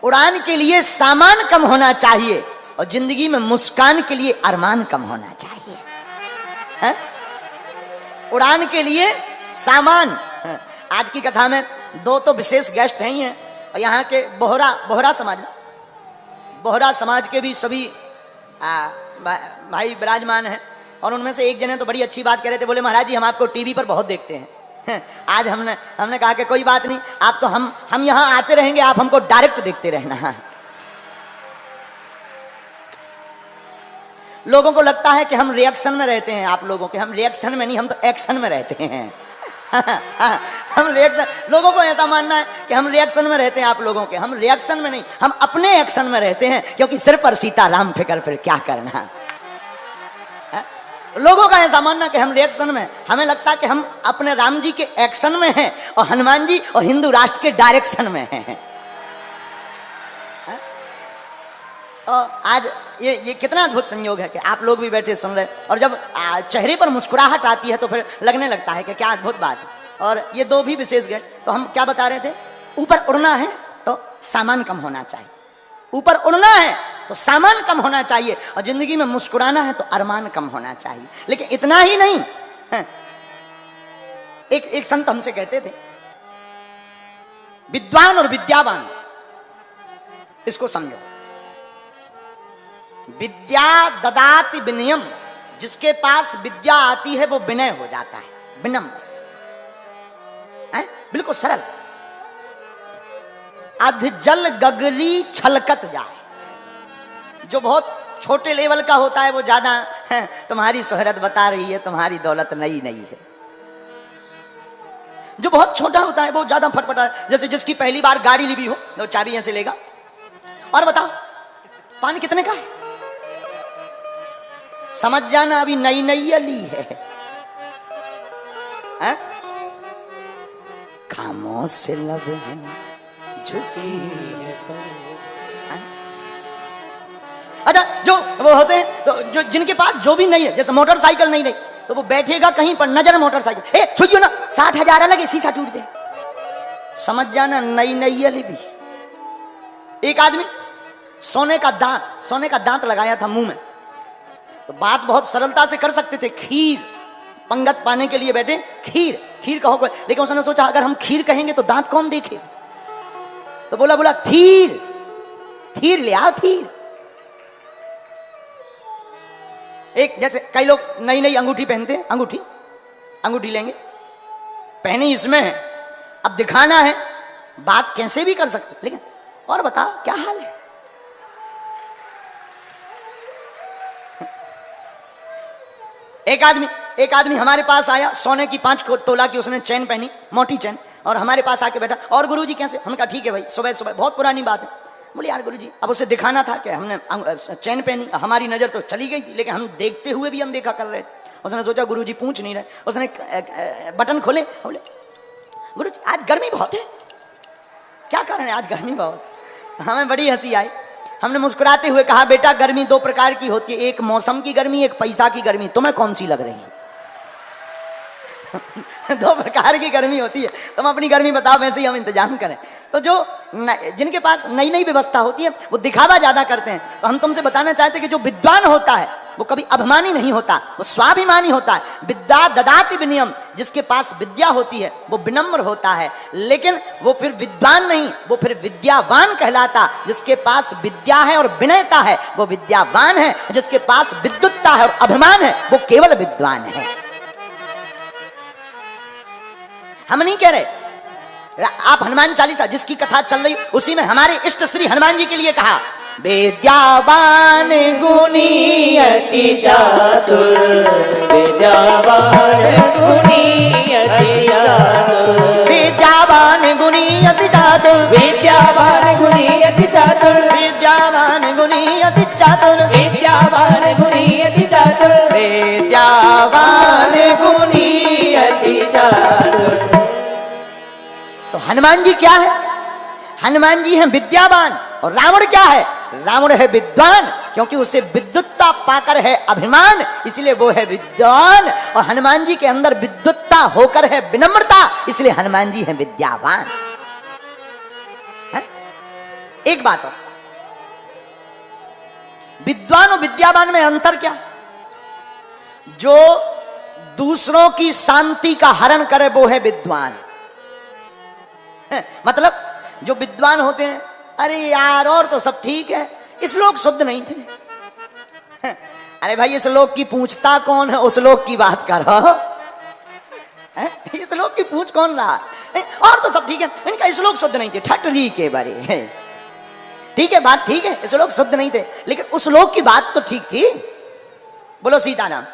उड़ान के लिए सामान कम होना चाहिए और जिंदगी में मुस्कान के लिए अरमान कम होना चाहिए। है? उड़ान के लिए सामान। आज की कथा में दो तो विशेष गेस्ट हैं ही हैं, और यहाँ के बोहरा समाज के भी सभी भाई विराजमान हैं। और उनमें से एक जने तो बड़ी अच्छी बात कह रहे थे, बोले महाराज जी हम आपको टीवी पर बहुत देखते हैं। आज हमने कहा कि कोई बात नहीं, आप तो हम यहाँ आते रहेंगे, आप हमको डायरेक्ट देखते रहना। लोगों को लगता है कि हम रिएक्शन में रहते हैं, आप लोगों के, हम रिएक्शन में नहीं, हम तो एक्शन में रहते हैं। हम रिएक्शन, लोगों को ऐसा मानना है कि हम रिएक्शन में रहते हैं, आप लोगों के, हम रिएक्शन में नहीं, हम अपने एक्शन में रहते हैं, क्योंकि सिर पर सीताराम फिकर फिर क्या करना। लोगों का ऐसा मानना कि हम रिएक्शन में, हमें लगता है कि हम अपने राम जी के एक्शन में हैं और हनुमान जी और हिंदू राष्ट्र के डायरेक्शन में हैं। और आज ये कितना अद्भुत संयोग है कि आप लोग भी बैठे सुन रहे, और जब चेहरे पर मुस्कुराहट आती है तो फिर लगने लगता है कि क्या अद्भुत बात है। और ये दो भी विशेष गए, तो हम क्या बता रहे थे, ऊपर उड़ना है तो सामान कम होना चाहिए, ऊपर उड़ना है तो सामान कम होना चाहिए, और जिंदगी में मुस्कुराना है तो अरमान कम होना चाहिए। लेकिन इतना ही नहीं है। एक संत हमसे कहते थे, विद्वान और विद्यावान, इसको समझो, विद्या ददाति विनयम, जिसके पास विद्या आती है वो विनय हो जाता है, विनम्र, बिल्कुल सरल। अध जल गगरी छलकत जाए, जो बहुत छोटे लेवल का होता है वो ज्यादा है, तुम्हारी शोहरत बता रही है, तुम्हारी दौलत नई नई है। जो बहुत छोटा होता है वो ज्यादा फटफटा, जैसे जिसकी पहली बार गाड़ी ली भी हो, वो चाबी ऐसे लेगा और बताओ पानी कितने का है, समझ जाना अभी नई नई ली है। कामों से लब है झुकी है तो। अच्छा, जो वो होते हैं तो जो जिनके पास जो भी नहीं है, जैसे मोटरसाइकिल नहीं रही तो वो बैठेगा कहीं पर, नजर मोटरसाइकिल, ए छुइयो ना, 60,000 लगे, शीशा टूट जाए, समझ जाना नई नई ली भी। एक आदमी सोने का दांत लगाया था मुंह में, तो बात बहुत सरलता से कर सकते थे, खीर, पंगत पाने के लिए बैठे, खीर कहो कोई, लेकिन उसने सोचा अगर हम खीर कहेंगे तो दांत कौन देखे, तो बोला थीर ले आओ, थीर। एक जैसे कई लोग नई नई अंगूठी पहनते हैं, अंगूठी लेंगे, पहनी इसमें है, अब दिखाना है, बात कैसे भी कर सकते, लेकिन और बताओ क्या हाल है। एक आदमी हमारे पास आया, सोने की 5 तोला की उसने चैन पहनी, मोटी चैन, और हमारे पास आके बैठा, और गुरुजी कैसे, हमने कहा ठीक है भाई, सुबह बहुत पुरानी बात है। बोले यार गुरुजी, अब उसे दिखाना था कि हमने चैन पहनी, हमारी नजर तो चली गई थी, लेकिन हम देखते हुए भी हम देखा कर रहे थे। उसने सोचा गुरुजी पूछ नहीं रहे, उसने बटन खोले, बोले गुरुजी आज गर्मी बहुत है, क्या कारण है आज गर्मी बहुत। हमें बड़ी हंसी आई, हमने मुस्कुराते हुए कहा बेटा गर्मी 2 प्रकार की होती है, एक मौसम की गर्मी, एक पैसा की गर्मी, तुम्हें कौन सी लग रही है? 2 प्रकार की गर्मी होती है, तुम अपनी गर्मी बताओ, वैसे ही हम इंतजाम करें। तो जो जिनके पास नई नई व्यवस्था होती है वो दिखावा ज्यादा करते हैं। तो हम तुमसे बताना चाहते हैं कि जो विद्वान होता है वो कभी अभिमानी नहीं होता, वो स्वाभिमानी होता है। विद्या ददाति विनयम, जिसके पास विद्या होती है वो विनम्र होता है, लेकिन वो फिर विद्वान नहीं, वो फिर विद्यावान कहलाता। जिसके पास विद्या है और विनयता है वो विद्यावान है, जिसके पास विद्युत्ता है और अभिमान है वो केवल विद्वान है। हम नहीं कह रहे, आप हनुमान चालीसा जिसकी कथा चल रही उसी में हमारे इष्ट श्री हनुमान जी के लिए कहा, विद्यावान गुणी अति चातुर, विद्यावान गुणी अति चातुर, विद्यावान गुणी अति चातुर, विद्यावान गुणी अति चातुर, विद्यावान गुणी अति चातुर, विद्यावान गुणी अति चातुर, विद्यावान गुणी अति चातुर। तो हनुमान जी क्या है? हनुमान जी हैं विद्यावान, और रावण क्या है? रावण है विद्वान, क्योंकि उसे विद्युत्ता पाकर है अभिमान, इसलिए वो है विद्वान। और हनुमान जी के अंदर विद्युत्ता होकर है विनम्रता, इसलिए हनुमान जी हैं विद्यावान। एक बात और, विद्वान और विद्यावान में अंतर क्या? जो दूसरों की शांति का हरण करे वो है विद्वान। मतलब जो विद्वान होते हैं, अरे यार और तो सब ठीक है, इस लोग शुद्ध नहीं थे। अरे भाई इस लोग की पूछता कौन है, उस लोग की बात करो। इस लोग की पूछ कौन रहा है? और तो सब ठीक है, इनका इस लोग शुद्ध नहीं थे, ठटरी के बारे है। ठीक है बात ठीक है, इस लोग शुद्ध नहीं थे, लेकिन उस लोग की बात तो ठीक थी। बोलो सीताराम।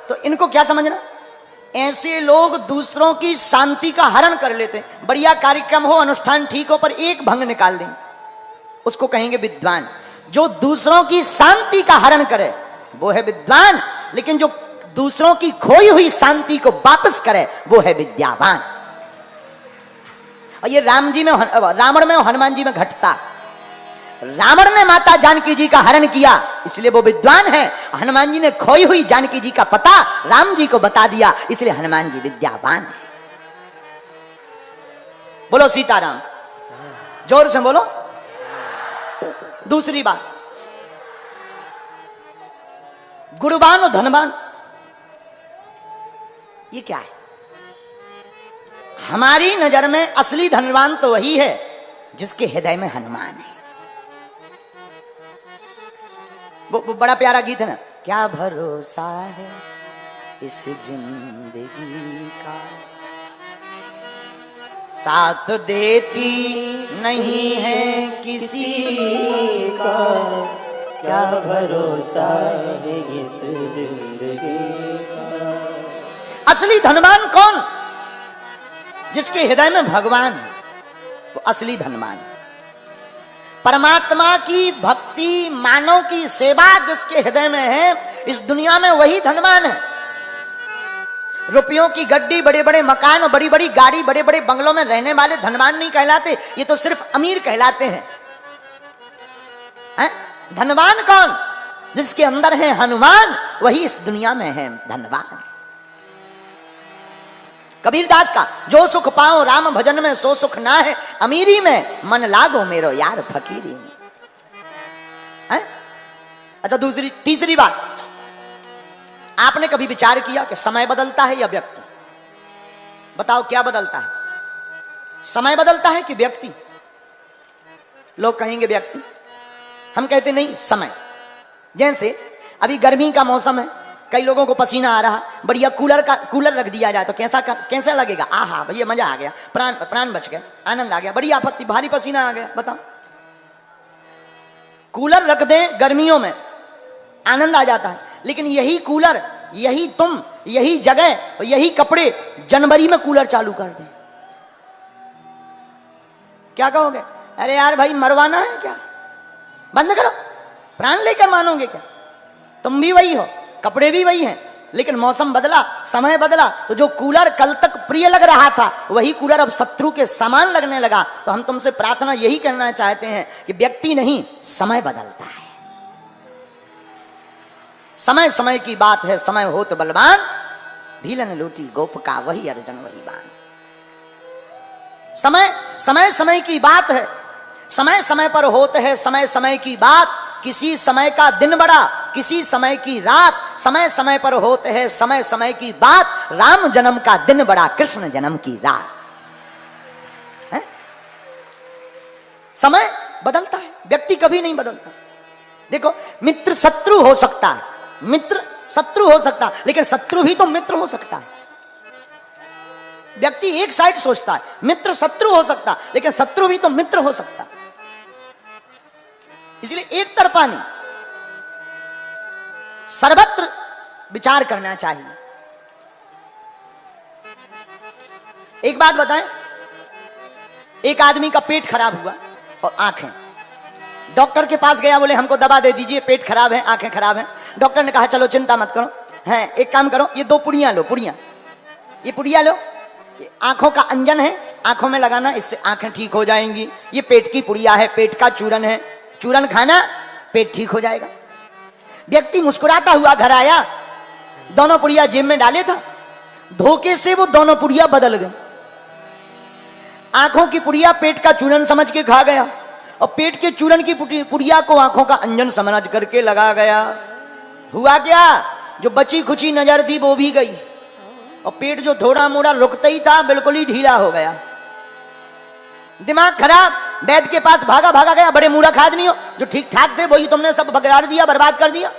तो इनको क्या समझना, ऐसे लोग दूसरों की शांति का हरण कर लेते। बढ़िया कार्यक्रम हो, अनुष्ठान ठीक हो, पर एक भंग निकाल दें, उसको कहेंगे विद्वान। जो दूसरों की शांति का हरण करे वो है विद्वान, लेकिन जो दूसरों की खोई हुई शांति को वापस करे वो है विद्यावान। और ये राम जी में, रावण में और हनुमान जी में घटता। रावण ने माता जानकी जी का हरण किया, इसलिए वो विद्वान है। हनुमान जी ने खोई हुई जानकी जी का पता राम जी को बता दिया, इसलिए हनुमान जी विद्यावान है। बोलो सीताराम, जोर से बोलो। दूसरी बात, गुणवान और धनवान, ये क्या है? हमारी नजर में असली धनवान तो वही है जिसके हृदय में हनुमान है। वो बड़ा प्यारा गीत है ना, क्या भरोसा है इस जिंदगी का, साथ देती नहीं है किसी का, क्या भरोसा है इस जिंदगी का। असली धनवान कौन? जिसके हृदय में भगवान है, वो असली धनवान है। परमात्मा की भक्ति, मानव की सेवा जिसके हृदय में है, इस दुनिया में वही धनवान है। रुपयों की गड्डी, बड़े बड़े मकान और बड़ी बड़ी गाड़ी, बड़े बड़े बंगलों में रहने वाले धनवान नहीं कहलाते, ये तो सिर्फ अमीर कहलाते हैं। धनवान कौन? जिसके अंदर है हनुमान, वही इस दुनिया में है धनवान। कबीरदास का, जो सुख पाओ राम भजन में सो सुख ना है अमीरी में, मन लागो मेरो यार फकीरी में। अच्छा तीसरी बात, आपने कभी विचार किया कि समय बदलता है या व्यक्ति? बताओ क्या बदलता है, समय बदलता है कि व्यक्ति? लोग कहेंगे व्यक्ति, हम कहते नहीं समय। जैसे अभी गर्मी का मौसम है, कई लोगों को पसीना आ रहा, बढ़िया कूलर रख दिया जाए तो कैसा लगेगा? आहा भैया मजा आ गया, प्राण बच गया, आनंद आ गया। बड़ी आपत्ति, भारी पसीना आ गया, बताओ। कूलर रख दें गर्मियों में, आनंद आ जाता है, लेकिन यही कूलर, यही तुम, यही जगह, यही कपड़े जनवरी में कूलर चालू कर दें, क्या कहोगे? अरे यार भाई मरवाना है क्या, बंद करो। प्राण लेकर मानोगे क्या? तुम भी वही हो, कपड़े भी वही हैं, लेकिन मौसम बदला, समय बदला, तो जो कूलर कल तक प्रिय लग रहा था वही कूलर अब शत्रु के समान लगने लगा। तो हम तुमसे प्रार्थना यही करना चाहते हैं कि व्यक्ति नहीं, समय बदलता है। समय समय की बात है, समय हो तो बलवान, भीलन लूटी गोप का वही अर्जुन वही बाण। समय समय की बात है, समय समय पर होते है समय समय की बात। किसी समय का दिन बड़ा, किसी समय की रात, समय समय पर होते है समय समय की बात। राम जन्म का दिन बड़ा, कृष्ण जन्म की रात है? समय बदलता है, व्यक्ति कभी नहीं बदलता। देखो, मित्र शत्रु हो सकता है, मित्र शत्रु हो सकता है, लेकिन शत्रु भी तो मित्र हो सकता है। व्यक्ति एक साइड सोचता है, मित्र शत्रु हो सकता, लेकिन शत्रु भी तो मित्र हो सकता। इसलिए एक तरफा नहीं, सर्वत्र विचार करना चाहिए। एक बात बताएं, एक आदमी का पेट खराब हुआ और आंखें, डॉक्टर के पास गया, बोले हमको दवा दे दीजिए, पेट खराब है, आंखें खराब हैं। डॉक्टर ने कहा चलो चिंता मत करो, हैं एक काम करो, ये 2 पुड़ियां लो, ये पुड़िया लो, ये आंखों का अंजन है, आंखों में लगाना, इससे आंखें ठीक हो जाएंगी। ये पेट की पुड़िया है, पेट का चूरन है, चूरन खाना, पेट ठीक हो जाएगा। व्यक्ति मुस्कुराता हुआ घर आया, दोनों पुड़िया जेब में डाले था, धोखे से वो दोनों पुड़िया बदल गए। आंखों की पुड़िया पेट का चूरन समझ के खा गया, और पेट के चूरन की पुड़िया को आंखों का अंजन समझ करके लगा गया। हुआ क्या, जो बची खुची नजर थी वो भी गई और पेट जो थोड़ा मोड़ा रुकता ही था बिल्कुल ही ढीला हो गया। दिमाग खराब, वैद्य के पास भागा भागा गया। बड़े मूर्ख आदमी हो, जो ठीक ठाक थे वही तुमने सब बिगाड़ दिया, बर्बाद कर दिया।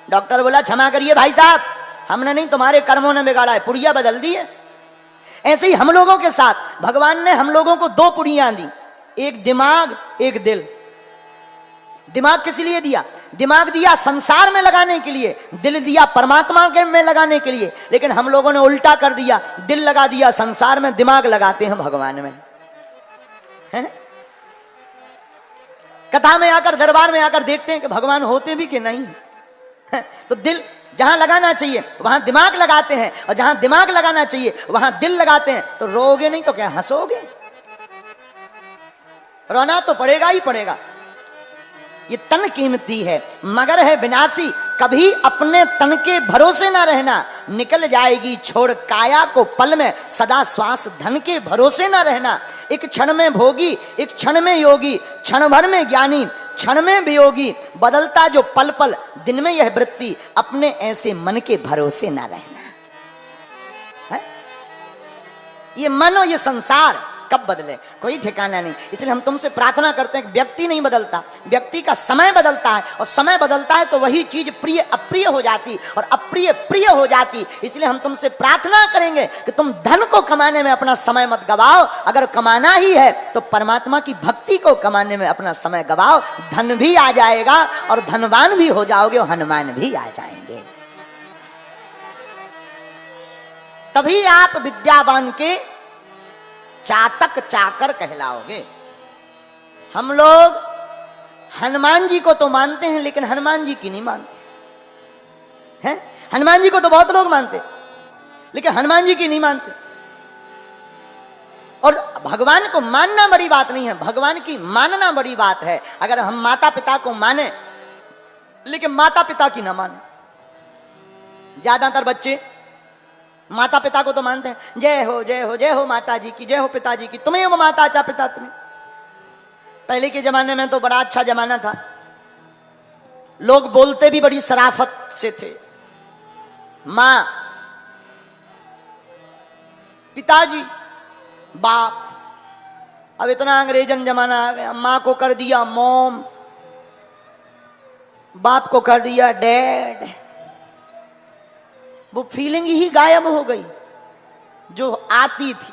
डॉक्टर बोला क्षमा करिए भाई साहब, हमने नहीं, तुम्हारे कर्मों ने बिगाड़ा है, पुड़िया बदल दी है। ऐसे ही हम लोगों के साथ भगवान ने हम लोगों को दो पुड़ियां दी, एक दिमाग एक दिल। दिमाग किस लिए दिया? दिमाग दिया संसार में लगाने के लिए, दिल दिया परमात्मा के में लगाने के लिए। लेकिन हम लोगों ने उल्टा कर दिया, दिल लगा दिया संसार में, दिमाग लगाते हैं भगवान में। है? कथा में आकर, दरबार में आकर देखते हैं कि भगवान होते भी कि नहीं है? तो दिल जहां लगाना चाहिए वहां दिमाग लगाते हैं, और जहां दिमाग लगाना चाहिए वहां दिल लगाते हैं। तो रोगे नहीं तो क्या हंसोगे? रोना तो पड़ेगा ही पड़ेगा। ये तन कीमती है मगर है विनाशी, कभी अपने तन के भरोसे ना रहना, निकल जाएगी छोड़ काया को पल में, सदा श्वास धन के भरोसे ना रहना। एक क्षण में भोगी, एक क्षण में योगी, क्षण भर में ज्ञानी, क्षण में वियोगी, बदलता जो पल पल दिन में यह वृत्ति, अपने ऐसे मन के भरोसे ना रहना। है? ये मन और ये संसार कब बदले कोई ठिकाना नहीं। इसलिए हम तुमसे प्रार्थना करते हैं कि व्यक्ति नहीं बदलता, व्यक्ति का समय बदलता है, और समय बदलता है तो वही चीज प्रिय अप्रिय हो जाती और अप्रिय प्रिय हो जाती। इसलिए हम तुमसे प्रार्थना करेंगे कि तुम धन को कमाने में अपना समय मत गवाओ। अगर कमाना ही है तो परमात्मा की भक्ति को कमाने में अपना समय गवाओ, धन भी आ जाएगा और धनवान भी हो जाओगे और हनुमान भी आ जाएंगे। तभी आप विद्यावान के चातक चाकर कहलाओगे। हम लोग हनुमान जी को तो मानते हैं लेकिन हनुमान जी की नहीं मानते हैं। हनुमान जी को तो बहुत लोग मानते लेकिन हनुमान जी की नहीं मानते। और भगवान को मानना बड़ी बात नहीं है, भगवान की मानना बड़ी बात है। अगर हम माता पिता को माने लेकिन माता पिता की ना माने। ज्यादातर बच्चे माता पिता को तो मानते हैं, जय हो जय हो जय हो माता जी की, जय हो पिताजी की, तुम्हें वो माता अच्छा पिता तुम्हें। पहले के जमाने में तो बड़ा अच्छा जमाना था, लोग बोलते भी बड़ी शराफत से थे। मां, पिताजी, बाप। अब इतना अंग्रेजन जमाना आ गया, मां को कर दिया मॉम, बाप को कर दिया डैड। वो फीलिंग ही गायब हो गई जो आती थी।